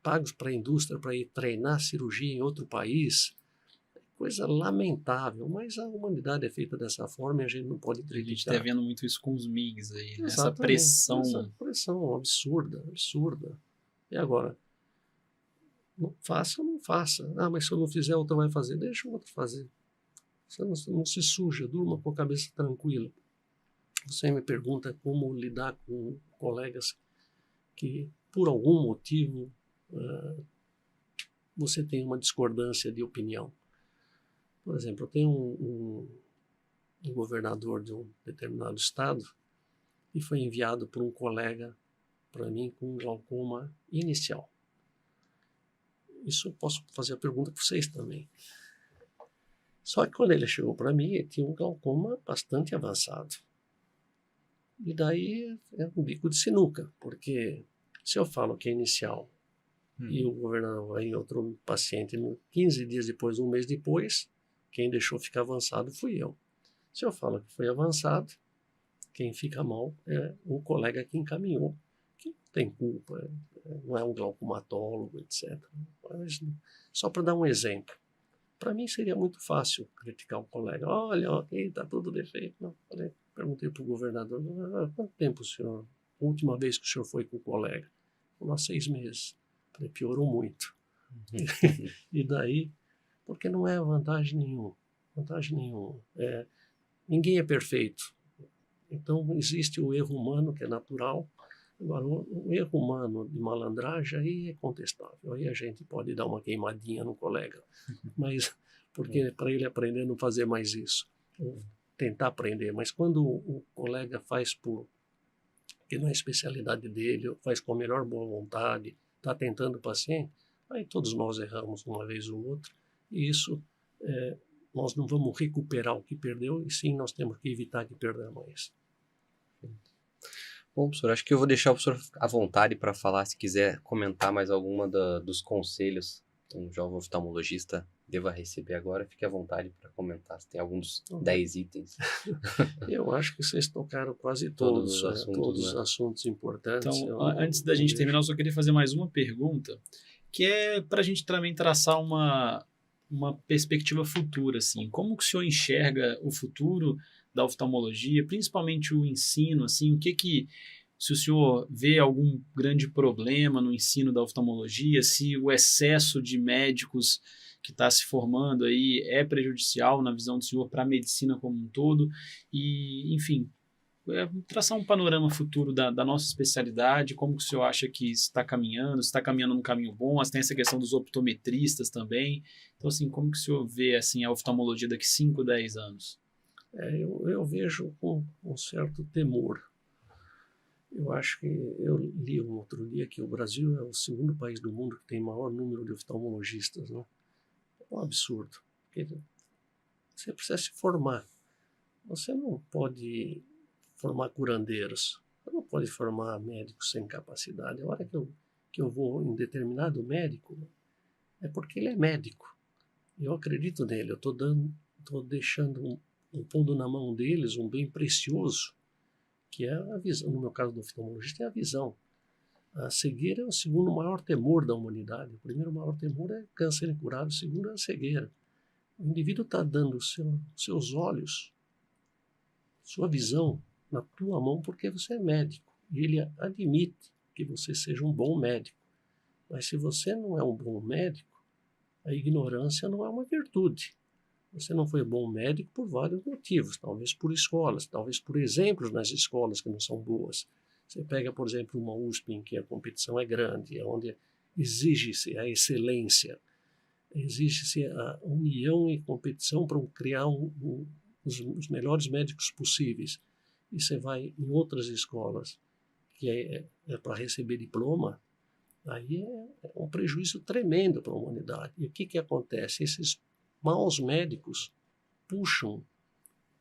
pagos para a indústria para ir treinar cirurgia em outro país. Coisa lamentável, mas a humanidade é feita dessa forma e a gente não pode criticar. A gente está vendo muito isso com os MIGs aí, né? Essa pressão absurda. E agora? Não faça ou não faça? Mas se eu não fizer, outro vai fazer. Deixa o outro fazer. Você não se suja, durma com a cabeça tranquila. Você me pergunta como lidar com colegas que, por algum motivo, você tem uma discordância de opinião. Por exemplo, eu tenho um governador de um determinado estado e foi enviado por um colega para mim com glaucoma inicial. Isso eu posso fazer a pergunta para vocês também. Só que quando ele chegou para mim, ele tinha um glaucoma bastante avançado. E daí é um bico de sinuca, porque se eu falo que é inicial e o governador vai em outro paciente 15 dias depois, um mês depois, quem deixou ficar avançado fui eu. Se eu falo que foi avançado, quem fica mal é o colega que encaminhou, que não tem culpa, não é um glaucomatólogo, etc. Mas, só para dar um exemplo. Para mim seria muito fácil criticar o colega. Olha, ok, está tudo defeito. Não, perguntei para o governador, quanto tempo o senhor, a última vez que o senhor foi com o colega? Falou, há 6 meses. Falei, piorou muito. E daí, porque não é vantagem nenhuma. Ninguém é perfeito. Então, existe o erro humano, que é natural. Agora, o erro humano de malandragem aí é contestável. Aí a gente pode dar uma queimadinha no colega. Mas, porque para ele aprender a não fazer mais isso. Ou tentar aprender. Mas quando o colega faz que não é a especialidade dele, faz com a melhor boa vontade, está tentando o paciente, aí todos nós erramos uma vez ou outra. E isso, nós não vamos recuperar o que perdeu, e sim nós temos que evitar que perda mais. Bom, professor, acho que eu vou deixar o professor à vontade para falar, se quiser comentar mais alguma dos conselhos que um jovem oftalmologista deva receber agora, fique à vontade para comentar, se tem alguns 10 itens. Eu acho que vocês tocaram quase todos os assuntos importantes. Então, antes da gente terminar, eu só queria fazer mais uma pergunta, que é para a gente também traçar uma perspectiva futura, assim. Como que o senhor enxerga o futuro da oftalmologia, principalmente o ensino, assim, se o senhor vê algum grande problema no ensino da oftalmologia, se o excesso de médicos que está se formando aí é prejudicial na visão do senhor para a medicina como um todo, e, enfim, traçar um panorama futuro da nossa especialidade, como que o senhor acha que está caminhando, se está caminhando num caminho bom, tem essa questão dos optometristas também. Então, assim, como que o senhor vê assim, a oftalmologia daqui 5, 10 anos? Eu vejo com um certo temor. Eu acho que eu li um outro dia que o Brasil é o segundo país do mundo que tem maior número de oftalmologistas, né? É um absurdo. Porque você precisa se formar. Você não pode formar curandeiros. Você não pode formar médicos sem capacidade. A hora que eu vou em determinado médico, é porque ele é médico. Eu acredito nele. Eu estou deixando, pondo na mão deles um bem precioso, que é a visão. No meu caso do oftalmologista, é a visão. A cegueira é o segundo maior temor da humanidade. O primeiro maior temor é câncer incurável, o segundo é a cegueira. O indivíduo está dando seus olhos, sua visão, na tua mão porque você é médico. E ele admite que você seja um bom médico. Mas se você não é um bom médico, a ignorância não é uma virtude. Você não foi bom médico por vários motivos, talvez por escolas, talvez por exemplos nas escolas que não são boas. Você pega, por exemplo, uma USP em que a competição é grande, onde exige-se a excelência, exige-se a união e competição para criar os melhores médicos possíveis. E você vai em outras escolas que é para receber diploma, aí é um prejuízo tremendo para a humanidade. E o que acontece? Esses maus médicos puxam o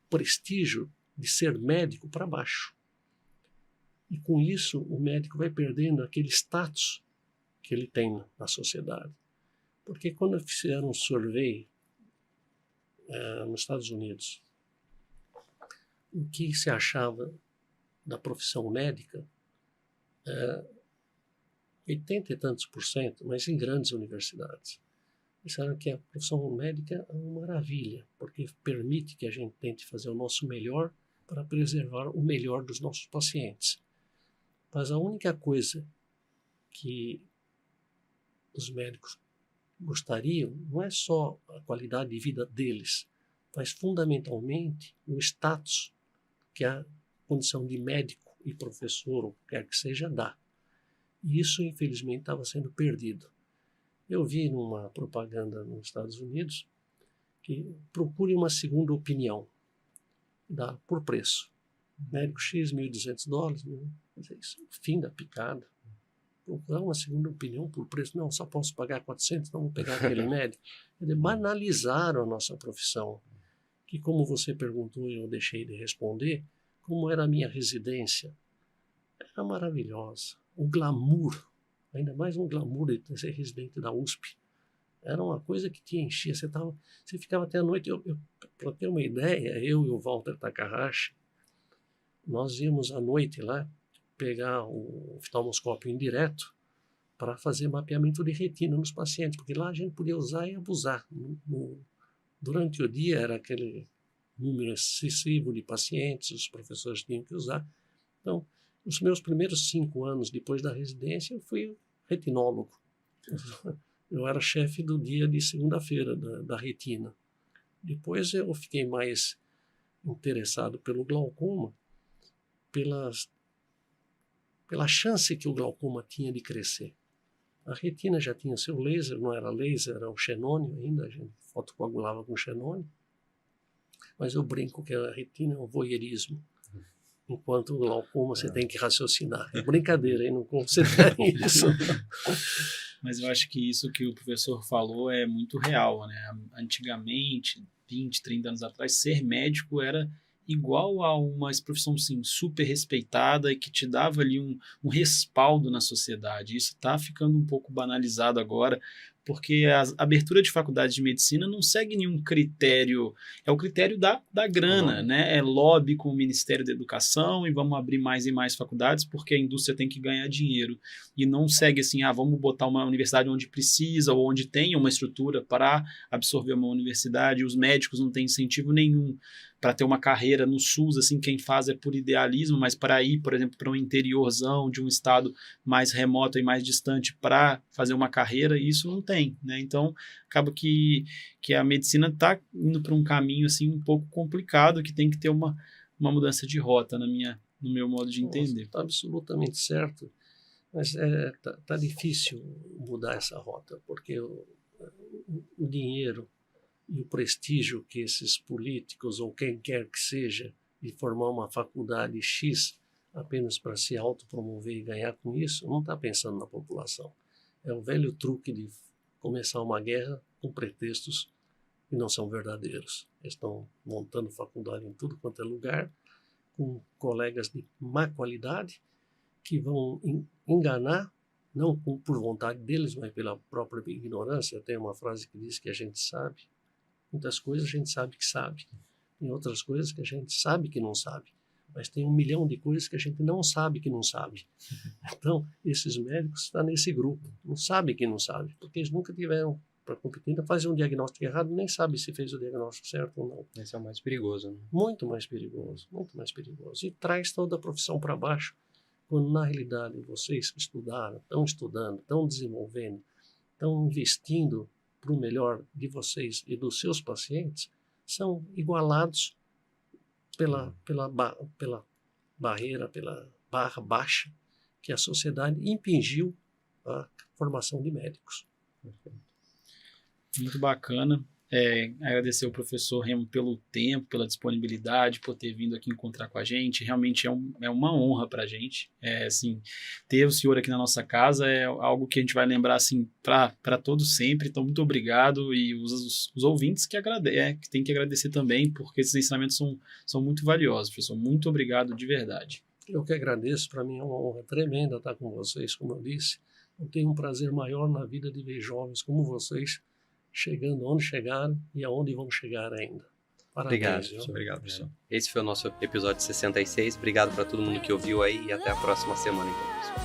prestígio de ser médico para baixo. E com isso o médico vai perdendo aquele status que ele tem na sociedade. Porque quando fizeram um survey nos Estados Unidos, o que se achava da profissão médica, 80 e tantos %, mas em grandes universidades, disseram que a profissão médica é uma maravilha, porque permite que a gente tente fazer o nosso melhor para preservar o melhor dos nossos pacientes. Mas a única coisa que os médicos gostariam não é só a qualidade de vida deles, mas fundamentalmente o status que a condição de médico e professor, ou quer que seja, dá. E isso, infelizmente, estava sendo perdido. Eu vi numa propaganda nos Estados Unidos que procure uma segunda opinião, dá por preço. Médico X, $1.200, isso é o fim da picada. Procurar uma segunda opinião por preço, não, só posso pagar 400, não vou pegar aquele médico. Eles banalizaram a nossa profissão, que como você perguntou e eu deixei de responder, como era a minha residência, era maravilhosa. O glamour, ainda mais um glamour de ser residente da USP, era uma coisa que te enchia. Você ficava até a noite. Para ter uma ideia, eu e o Walter Takahashi, nós íamos à noite lá pegar o oftalmoscópio indireto para fazer mapeamento de retina nos pacientes, porque lá a gente podia usar e abusar. Durante o dia era aquele número excessivo de pacientes, os professores tinham que usar. Então, nos meus primeiros 5 anos depois da residência, eu fui retinólogo. Eu era chefe do dia de segunda-feira da retina. Depois eu fiquei mais interessado pelo glaucoma, pela chance que o glaucoma tinha de crescer. A retina já tinha seu laser, não era laser, era o xenônio ainda, a gente fotocoagulava com xenônio. Mas eu brinco que a retina é um voyeurismo. Enquanto o glaucoma você tem que raciocinar. É brincadeira, hein? Não considerem isso. Mas eu acho que isso que o professor falou é muito real, né? Antigamente, 20, 30 anos atrás, ser médico era igual a uma profissão assim, super respeitada e que te dava ali um respaldo na sociedade. Isso está ficando um pouco banalizado agora, porque a abertura de faculdades de medicina não segue nenhum critério, é o critério da grana, né? É lobby com o Ministério da Educação e vamos abrir mais e mais faculdades porque a indústria tem que ganhar dinheiro. E não segue assim, vamos botar uma universidade onde precisa ou onde tem uma estrutura para absorver uma universidade. Os médicos não têm incentivo nenhum para ter uma carreira no SUS, assim, quem faz é por idealismo, mas para ir, por exemplo, para um interiorzão de um estado mais remoto e mais distante para fazer uma carreira, isso não tem, né? Então, acaba que a medicina está indo para um caminho, assim, um pouco complicado, que tem que ter uma uma mudança de rota no meu modo de entender. Está absolutamente certo, mas tá difícil mudar essa rota, porque o dinheiro e o prestígio que esses políticos ou quem quer que seja de formar uma faculdade X apenas para se autopromover e ganhar com isso, não está pensando na população. É o velho truque de começar uma guerra com pretextos que não são verdadeiros. Eles estão montando faculdade em tudo quanto é lugar, com colegas de má qualidade, que vão enganar, não por vontade deles, mas pela própria ignorância. Tem uma frase que diz que a gente sabe. Muitas coisas a gente sabe que sabe. Tem outras coisas que a gente sabe que não sabe. Mas tem 1 milhão de coisas que a gente não sabe que não sabe. Então, esses médicos estão nesse grupo. Não sabem que não sabe, porque eles nunca tiveram para competir. Ainda fazer um diagnóstico errado, nem sabe se fez o diagnóstico certo ou não. Esse é o mais perigoso, né? Muito mais perigoso, muito mais perigoso. E traz toda a profissão para baixo, quando na realidade vocês que estudaram, estão estudando, estão desenvolvendo, estão investindo para o melhor de vocês e dos seus pacientes, são igualados pela barreira, pela barra baixa que a sociedade impingiu a formação de médicos. Muito bacana. Agradecer ao professor Remo pelo tempo, pela disponibilidade, por ter vindo aqui encontrar com a gente. Realmente é uma honra para a gente. Assim, ter o senhor aqui na nossa casa é algo que a gente vai lembrar assim, para todos sempre. Então, muito obrigado. E os ouvintes que tem que agradecer também, porque esses ensinamentos são muito valiosos, professor. Muito obrigado de verdade. Eu que agradeço. Para mim é uma honra tremenda estar com vocês, como eu disse. Eu tenho um prazer maior na vida de ver jovens como vocês chegando onde chegaram e aonde vão chegar ainda. Parabéns. Obrigado, professor. Esse foi o nosso episódio 66. Obrigado para todo mundo que ouviu aí e até a próxima semana, então, pessoal.